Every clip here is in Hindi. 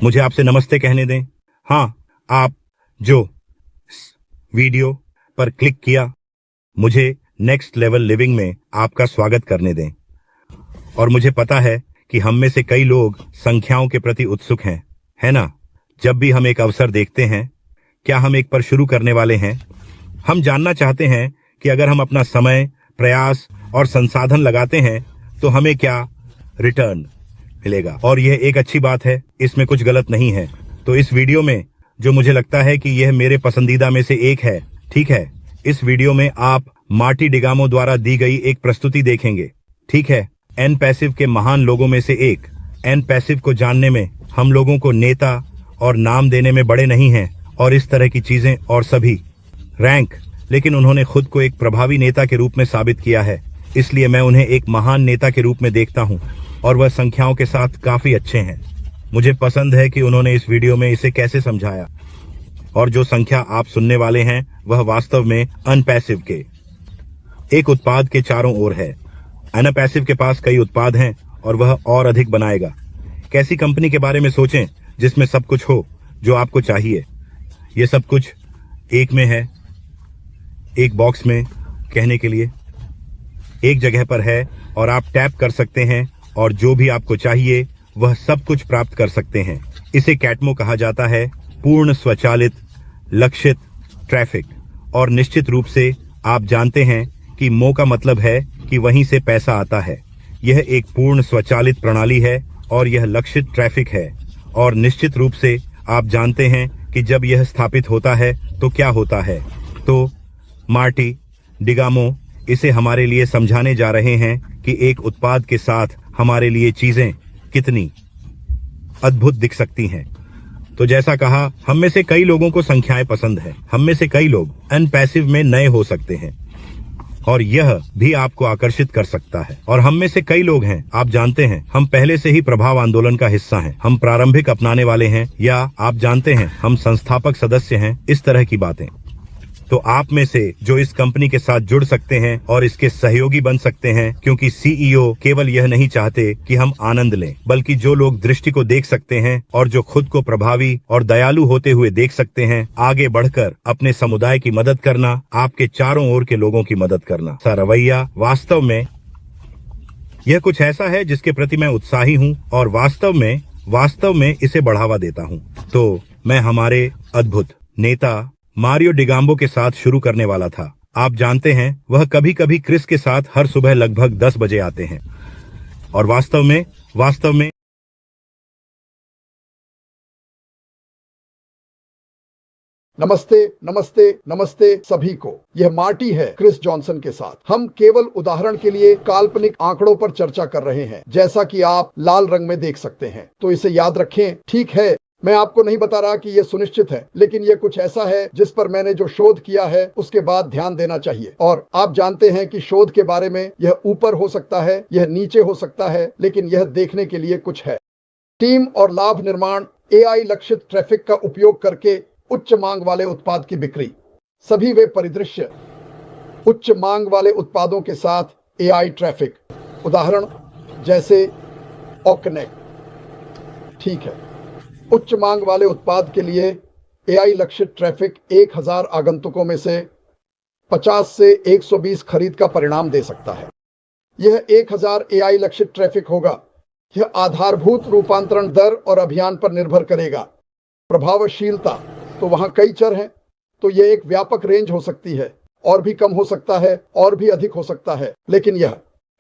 मुझे आपसे नमस्ते कहने दें। हाँ, आप जो वीडियो पर क्लिक किया, मुझे नेक्स्ट लेवल लिविंग में आपका स्वागत करने दें। और मुझे पता है कि हम में से कई लोग संख्याओं के प्रति उत्सुक हैं, है ना? जब भी हम एक अवसर देखते हैं, क्या हम एक पर शुरू करने वाले हैं? हम जानना चाहते हैं कि अगर हम अपना समय, प्रयास और संसाधन लगाते हैं तो हमें क्या रिटर्न मिलेगा। और यह एक अच्छी बात है, इसमें कुछ गलत नहीं है। तो इस वीडियो में जो मुझे लगता है कि यह मेरे पसंदीदा में से एक है, ठीक है, इस वीडियो में आप मार्टी डिगामो द्वारा दी गई एक प्रस्तुति देखेंगे, ठीक है। एन पैसिव के महान लोगों में से एक। एन पैसिव को जानने में हम लोगों को नेता और नाम देने में बड़े नहीं हैं और इस तरह की चीजें और सभी रैंक, लेकिन उन्होंने खुद को एक प्रभावी नेता के रूप में साबित किया है। इसलिए मैं उन्हें एक महान नेता के रूप में देखता हूं और वह संख्याओं के साथ काफी अच्छे हैं। मुझे पसंद है कि उन्होंने इस वीडियो में इसे कैसे समझाया। और जो संख्या आप सुनने वाले हैं वह वास्तव में अनपैसिव के एक उत्पाद के चारों ओर है। अनपैसिव के पास कई उत्पाद हैं और वह और अधिक बनाएगा। कैसी कंपनी के बारे में सोचें जिसमें सब कुछ हो जो आपको चाहिए। यह सब कुछ एक में है, एक बॉक्स में कहने के लिए एक जगह पर है और आप टैप कर सकते हैं और जो भी आपको चाहिए वह सब कुछ प्राप्त कर सकते हैं। इसे कैटमो कहा जाता है, पूर्ण स्वचालित लक्षित ट्रैफिक। और निश्चित रूप से आप जानते हैं कि मो का मतलब है कि वहीं से पैसा आता है। यह एक पूर्ण स्वचालित प्रणाली है और यह लक्षित ट्रैफिक है। और निश्चित रूप से आप जानते हैं कि जब यह स्थापित होता है तो क्या होता है। तो मार्टी डिगामो इसे हमारे लिए समझाने जा रहे हैं कि एक उत्पाद के साथ हमारे लिए चीजें कितनी अद्भुत दिख सकती हैं। तो जैसा कहा, हम में से कई लोगों को संख्याएं पसंद है। हम में से कई लोग अनपैसिव में नए हो सकते हैं और यह भी आपको आकर्षित कर सकता है। और हम में से कई लोग हैं, आप जानते हैं, हम पहले से ही प्रभाव आंदोलन का हिस्सा हैं। हम प्रारंभिक अपनाने वाले हैं, या आप जानते हैं हम संस्थापक सदस्य हैं, इस तरह की बातें। तो आप में से जो इस कंपनी के साथ जुड़ सकते हैं और इसके सहयोगी बन सकते हैं, क्योंकि सीईओ केवल यह नहीं चाहते कि हम आनंद लें, बल्कि जो लोग दृष्टि को देख सकते हैं और जो खुद को प्रभावी और दयालु होते हुए देख सकते हैं, आगे बढ़कर अपने समुदाय की मदद करना, आपके चारों ओर के लोगों की मदद करना। सा रवैया वास्तव में यह कुछ ऐसा है जिसके प्रति मैं उत्साही हूँ और वास्तव में इसे बढ़ावा देता हूँ। तो मैं हमारे अद्भुत नेता मारियो डिगाम्बो के साथ शुरू करने वाला था। आप जानते हैं, वह कभी कभी क्रिस के साथ हर सुबह लगभग 10 बजे आते हैं और वास्तव में नमस्ते नमस्ते नमस्ते सभी को। यह मार्टी है क्रिस जॉनसन के साथ। हम केवल उदाहरण के लिए काल्पनिक आंकड़ों पर चर्चा कर रहे हैं, जैसा कि आप लाल रंग में देख सकते हैं। तो इसे याद रखें, ठीक है। मैं आपको नहीं बता रहा कि यह सुनिश्चित है, लेकिन यह कुछ ऐसा है जिस पर मैंने जो शोध किया है उसके बाद ध्यान देना चाहिए। और आप जानते हैं कि शोध के बारे में यह ऊपर हो सकता है, यह नीचे हो सकता है, लेकिन यह देखने के लिए कुछ है। टीम और लाभ निर्माण, एआई लक्षित ट्रैफिक का उपयोग करके उच्च मांग वाले उत्पाद की बिक्री। सभी वे परिदृश्य उच्च मांग वाले उत्पादों के साथ एआई ट्रैफिक, उदाहरण जैसे ऑकनेक, ठीक है। उच्च मांग वाले उत्पाद के लिए एआई लक्षित ट्रैफिक 1000 आगंतुकों में से 50 से 120 खरीद का परिणाम दे सकता है। यह 1000 एआई लक्षित ट्रैफिक होगा। यह आधारभूत रूपांतरण दर और अभियान पर निर्भर करेगा। प्रभावशीलता, तो वहां कई चर हैं, तो यह एक व्यापक रेंज हो सकती है, और भी कम हो सकता है और भी अधिक हो सकता है, लेकिन यह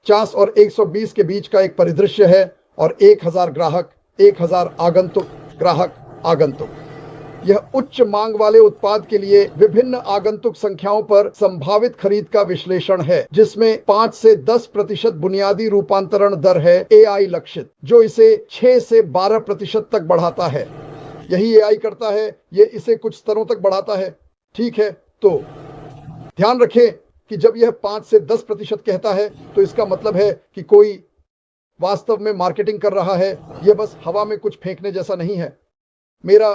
50 और 120 के बीच का एक परिदृश्य है। और 1000 ग्राहक, 1000 आगंतुक, ग्राहक, आगंतुक। यह उच्च मांग वाले उत्पाद के लिए विभिन्न आगंतुक संख्याओं पर संभावित खरीद का विश्लेषण है, जिसमें 5 से 10% बुनियादी रूपांतरण दर है एआई लक्षित, जो इसे 6 से 12% तक बढ़ाता है। यही एआई करता है, ये इसे कुछ स्तरों तक बढ़ाता है, ठीक है। तो ध्यान रखें कि जब यह 5 से 10% कहता है तो इसका मतलब है कि कोई वास्तव में मार्केटिंग कर रहा है। यह बस हवा में कुछ फेंकने जैसा नहीं है। मेरा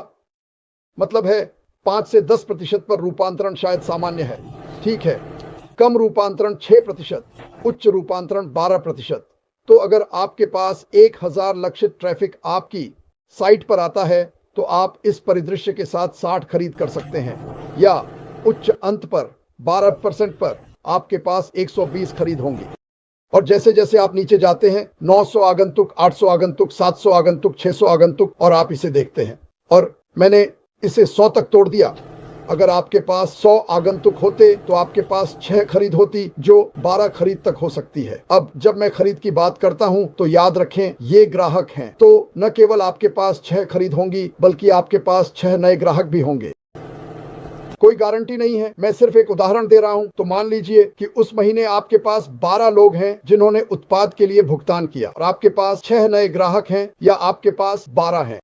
मतलब है 5 से 10% पर रूपांतरण शायद सामान्य है, ठीक है। कम रूपांतरण 6%, उच्च रूपांतरण 12%। तो अगर आपके पास 1000 लक्षित ट्रैफिक आपकी साइट पर आता है तो आप इस परिदृश्य के साथ 60 खरीद कर सकते हैं, या उच्च अंत पर 12% पर आपके पास 120 खरीद होंगी। और जैसे जैसे आप नीचे जाते हैं 900 आगंतुक, 800 आगंतुक, 700 आगंतुक, 600 आगंतुक, और आप इसे देखते हैं। और मैंने इसे 100 तक तोड़ दिया। अगर आपके पास 100 आगंतुक होते तो आपके पास 6 खरीद होती, जो 12 खरीद तक हो सकती है। अब जब मैं खरीद की बात करता हूं तो याद रखें, ये ग्राहक हैं, तो न केवल आपके पास 6 खरीद होंगी बल्कि आपके पास 6 नए ग्राहक भी होंगे। कोई गारंटी नहीं है, मैं सिर्फ एक उदाहरण दे रहा हूं। तो मान लीजिए कि उस महीने आपके पास 12 लोग हैं जिन्होंने उत्पाद के लिए भुगतान किया, और आपके पास 6 नए ग्राहक हैं, या आपके पास 12 हैं।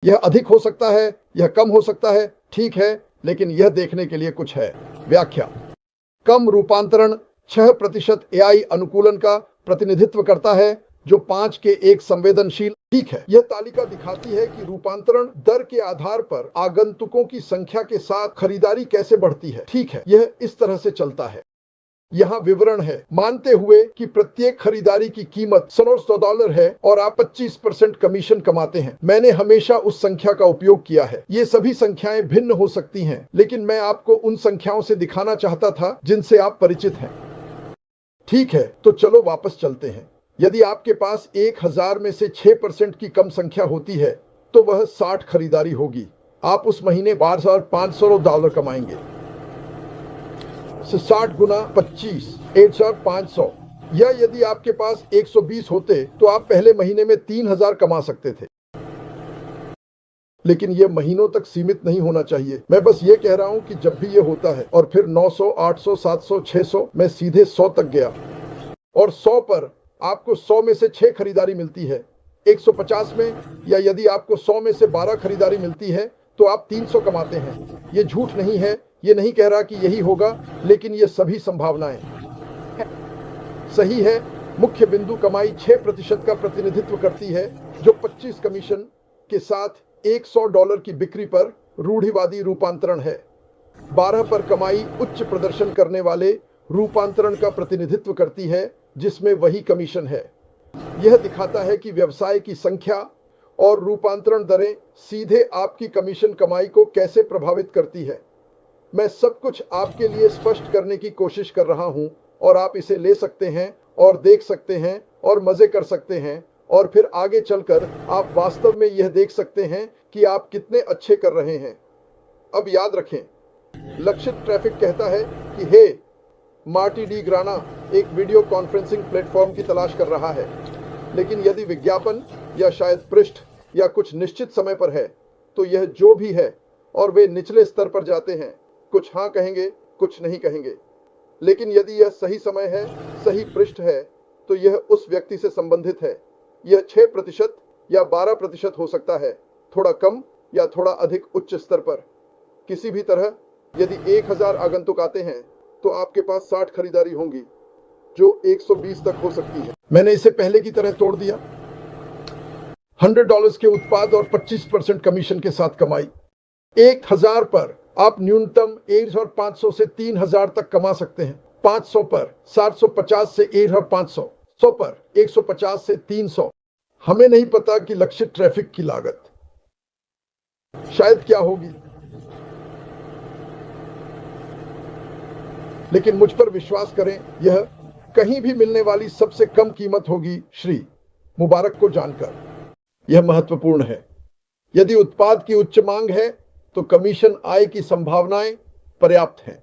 यह अधिक हो सकता है, यह कम हो सकता है, ठीक है, लेकिन यह देखने के लिए कुछ है। व्याख्या: कम रूपांतरण 6% एआई अनुकूलन का प्रतिनिधित्व करता है, जो 5 के एक संवेदनशील। ठीक है, यह तालिका दिखाती है कि रूपांतरण दर के आधार पर आगंतुकों की संख्या के साथ खरीदारी कैसे बढ़ती है। ठीक है, यह इस तरह से चलता है। यहाँ विवरण है। मानते हुए कि प्रत्येक खरीदारी की कीमत $100 है और आप 25% कमीशन कमाते हैं, मैंने हमेशा उस संख्या का उपयोग किया है। ये सभी संख्याएं भिन्न हो सकती हैं, लेकिन मैं आपको उन संख्याओं से दिखाना चाहता था जिनसे आप परिचित हैं। ठीक है, तो चलो वापस चलते हैं। यदि आपके पास 1000 में से 6% की कम संख्या होती है तो वह 60 खरीदारी होगी। आप उस महीने $12,500 कमाएंगे। 60 गुना 25, 8,500। या यदि आपके पास 120 होते तो आप पहले महीने में 3,000 कमा सकते थे। लेकिन यह महीनों तक सीमित नहीं होना चाहिए। मैं बस ये कह रहा हूं कि जब भी ये होता है और फिर 900, 800, 700, 600, मैं सीधे 100 तक गया, और 100 पर आपको 100 में से 6 खरीदारी मिलती है। 150 में, या यदि आपको 100 में से 12 खरीदारी मिलती है तो आप 300 कमाते हैं। ये झूठ नहीं है, ये नहीं कह रहा कि यही होगा, लेकिन ये सभी संभावनाएं सही है। मुख्य बिंदु कमाई 6% का प्रतिनिधित्व करती है, जो 25 कमीशन के साथ $100 की बिक्री पर रूढ़िवादी रूपांतरण है। 12 पर कमाई उच्च प्रदर्शन करने वाले रूपांतरण का प्रतिनिधित्व करती है, जिसमें वही कमीशन है। यह दिखाता है कि व्यवसाय की संख्या और रूपांतरण दरें सीधे आपकी कमीशन कमाई को कैसे प्रभावित करती है। मैं सब कुछ आपके लिए स्पष्ट करने की कोशिश कर रहा हूं, और आप इसे ले सकते हैं और देख सकते हैं और मजे कर सकते हैं, और फिर आगे चलकर आप वास्तव में यह देख सकते हैं कि आप कितने अच्छे कर रहे हैं। अब याद रखें, लक्षित ट्रैफिक कहता है कि हे, मार्टी डी ग्राना एक वीडियो कॉन्फ्रेंसिंग प्लेटफॉर्म की तलाश कर रहा है, लेकिन यदि विज्ञापन या शायद पृष्ठ या कुछ निश्चित समय पर है तो यह जो भी है, और वे निचले स्तर पर जाते हैं, कुछ हाँ कहेंगे, कुछ नहीं कहेंगे। लेकिन यदि यह सही समय है, सही पृष्ठ है, तो यह उस व्यक्ति से संबंधित है। यह 6% या 12% हो सकता है, थोड़ा कम या थोड़ा अधिक उच्च स्तर पर। किसी भी तरह, यदि 1000 आगंतुक आते हैं तो आपके पास 60 खरीदारी होंगी, जो 120 तक हो सकती है। मैंने इसे पहले की तरह तोड़ दिया। $100 के उत्पाद और 25% कमीशन के साथ कमाई। 1000 पर आप न्यूनतम 1,500 से 3,000 तक कमा सकते हैं। 500 पर 750 से 1,500, 100 पर 150 से 300। हमें नहीं पता कि लक्षित ट्रैफिक की लागत शायद क्या होगी, लेकिन मुझ पर विश्वास करें, यह कहीं भी मिलने वाली सबसे कम कीमत होगी। श्री मुबारक को जानकर यह महत्वपूर्ण है। यदि उत्पाद की उच्च मांग है तो कमीशन आय की संभावनाएं पर्याप्त हैं।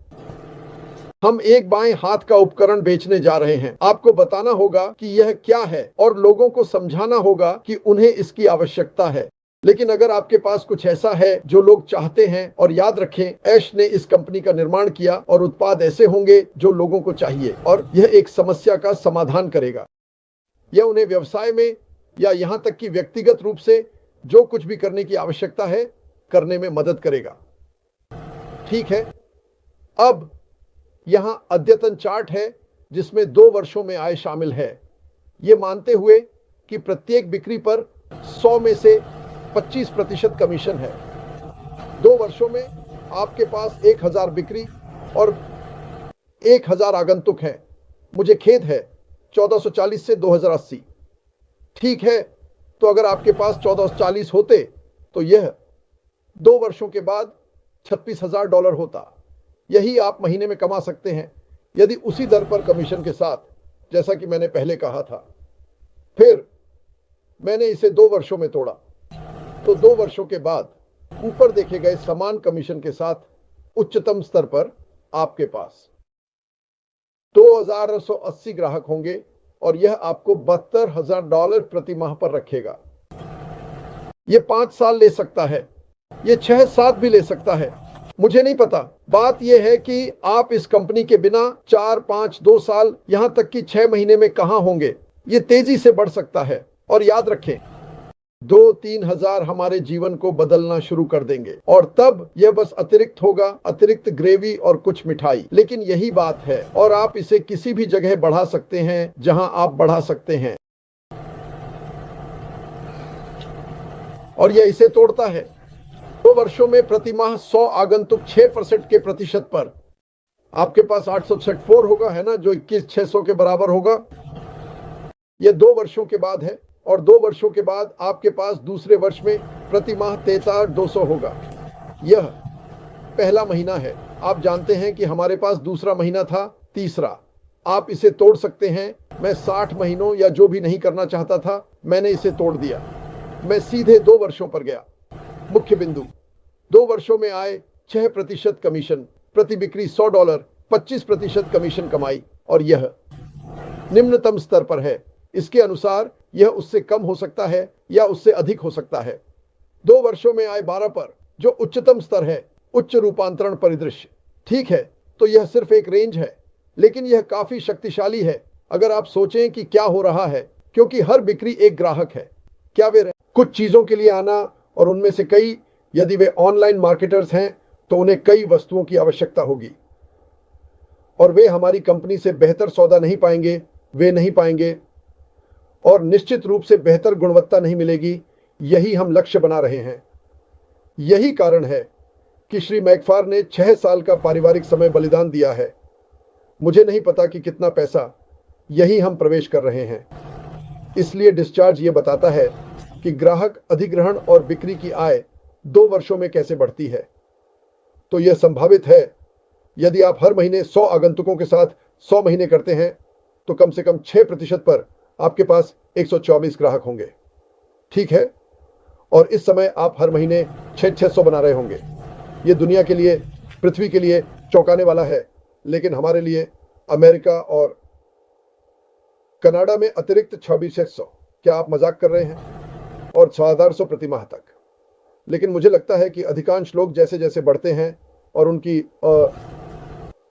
हम एक बाएं हाथ का उपकरण बेचने जा रहे हैं। आपको बताना होगा कि यह क्या है और लोगों को समझाना होगा कि उन्हें इसकी आवश्यकता है। लेकिन अगर आपके पास कुछ ऐसा है जो लोग चाहते हैं, और याद रखें, ऐश ने इस कंपनी का निर्माण किया और उत्पाद ऐसे होंगे जो लोगों को चाहिए, और यह एक समस्या का समाधान करेगा। यह उन्हें व्यवसाय में या यहां तक कि व्यक्तिगत रूप से जो कुछ भी करने की आवश्यकता है करने में मदद करेगा। ठीक है, अब यहां अद्यतन चार्ट है जिसमें 2 वर्षों में आय शामिल है, ये मानते हुए कि प्रत्येक बिक्री पर 100 में से 25% कमीशन है। 2 वर्षों में आपके पास 1000 बिक्री और 1000 आगंतुक हैं। मुझे खेद है, 1440 से 2080। ठीक है, तो अगर आपके पास 1440 होते तो यह 2 वर्षों के बाद $36,000 होता। यही आप महीने में कमा सकते हैं यदि उसी दर पर कमीशन के साथ, जैसा कि मैंने पहले कहा था। फिर मैंने इसे 2 वर्षों में तोड़ा, तो 2 वर्षों के बाद ऊपर देखे गए समान कमीशन के साथ उच्चतम स्तर पर आपके पास 2,880 ग्राहक होंगे और यह आपको $72,000 प्रति माह पर रखेगा। यह 5 साल ले सकता है, यह 6-7 भी ले सकता है, मुझे नहीं पता। बात यह है कि आप इस कंपनी के बिना 4, 5, 2 साल, यहां तक कि 6 महीने में कहां होंगे। यह तेजी से बढ़ सकता है और याद रखें 2-3 हजार हमारे जीवन को बदलना शुरू कर देंगे और तब यह बस अतिरिक्त होगा, अतिरिक्त ग्रेवी और कुछ मिठाई। लेकिन यही बात है और आप इसे किसी भी जगह बढ़ा सकते हैं जहां आप बढ़ा सकते हैं और यह इसे तोड़ता है। 2 वर्षों में प्रति माह 100 आगंतुक 6% के प्रतिशत पर आपके पास 864 होगा, है ना, जो 21,600 के बराबर होगा। यह 2 वर्षों के बाद है और 2 वर्षों के बाद आपके पास दूसरे वर्ष में प्रति माह 63,200 होगा। यह पहला महीना है। आप जानते हैं कि हमारे पास दूसरा महीना था, तीसरा। आप इसे तोड़ सकते हैं। मैं 60 महीनों या जो भी नहीं करना चाहता था, मैंने इसे तोड़ दिया। मैं सीधे 2 वर्षों पर गया। मुख्य बिंदु 2 वर्षों में आए 6% कमीशन, प्रति बिक्री $100, 25% कमीशन कमाई और यह निम्नतम स्तर पर है। इसके अनुसार यह उससे कम हो सकता है या उससे अधिक हो सकता है। 2 वर्षों में आए 12 पर, जो उच्चतम स्तर है, उच्च रूपांतरण परिदृश्य। ठीक है, तो यह सिर्फ एक रेंज है, लेकिन यह काफी शक्तिशाली है अगर आप सोचें कि क्या हो रहा है, क्योंकि हर बिक्री एक ग्राहक है। क्या वे कुछ चीजों के लिए आना और उनमें से कई, यदि वे ऑनलाइन मार्केटर्स हैं तो उन्हें कई वस्तुओं की आवश्यकता होगी और वे हमारी कंपनी से बेहतर सौदा नहीं पाएंगे, वे नहीं पाएंगे और निश्चित रूप से बेहतर गुणवत्ता नहीं मिलेगी। यही हम लक्ष्य बना रहे हैं। यही कारण है कि श्री मैकफार ने 6 साल का पारिवारिक समय बलिदान दिया है। मुझे नहीं पता कि कितना पैसा, यही हम प्रवेश कर रहे हैं। इसलिए डिस्चार्ज ये बताता है कि ग्राहक अधिग्रहण और बिक्री की आय 2 वर्षों में कैसे बढ़ती है। तो यह संभावित है, यदि आप हर महीने 100 आगंतुकों के साथ 100 महीने करते हैं तो कम से कम 6% पर आपके पास 124 ग्राहक होंगे। ठीक है, और इस समय आप हर महीने 600 बना रहे होंगे। यह दुनिया के लिए, पृथ्वी के लिए चौंकाने वाला है, लेकिन हमारे लिए अमेरिका और कनाडा में अतिरिक्त 2600। क्या आप मजाक कर रहे हैं? और 6,400 प्रति माह तक। लेकिन मुझे लगता है कि अधिकांश लोग जैसे जैसे बढ़ते हैं और उनकी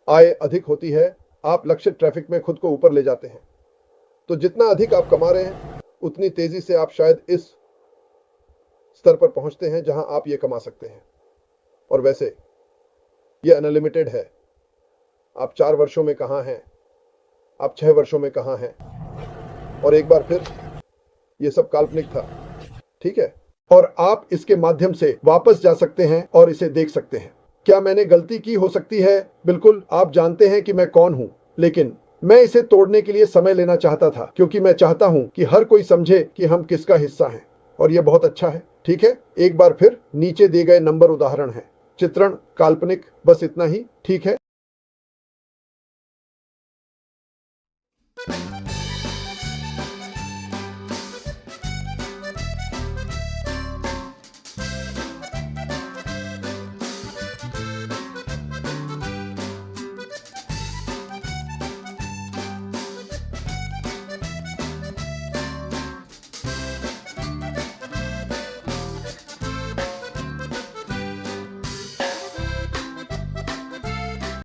आय अधिक होती है, आप लक्षित ट्रैफिक में खुद को ऊपर ले जाते हैं। तो जितना अधिक आप कमा रहे हैं, उतनी तेजी से आप शायद इस स्तर पर पहुंचते हैं जहां आप ये कमा सकते हैं। और वैसे ये अनलिमिटेड है। आप 4 वर्षों में कहां हैं, आप 6 वर्षों में कहां हैं। और एक बार फिर, ये सब काल्पनिक था, ठीक है, और आप इसके माध्यम से वापस जा सकते हैं और इसे देख सकते हैं। क्या मैंने गलती की हो सकती है? बिल्कुल, आप जानते हैं कि मैं कौन हूं, लेकिन मैं इसे तोड़ने के लिए समय लेना चाहता था, क्योंकि मैं चाहता हूं कि हर कोई समझे कि हम किसका हिस्सा हैं। और यह बहुत अच्छा है, ठीक है। एक बार फिर नीचे दिए गए नंबर उदाहरण है। चित्रण काल्पनिक, बस इतना ही, ठीक है।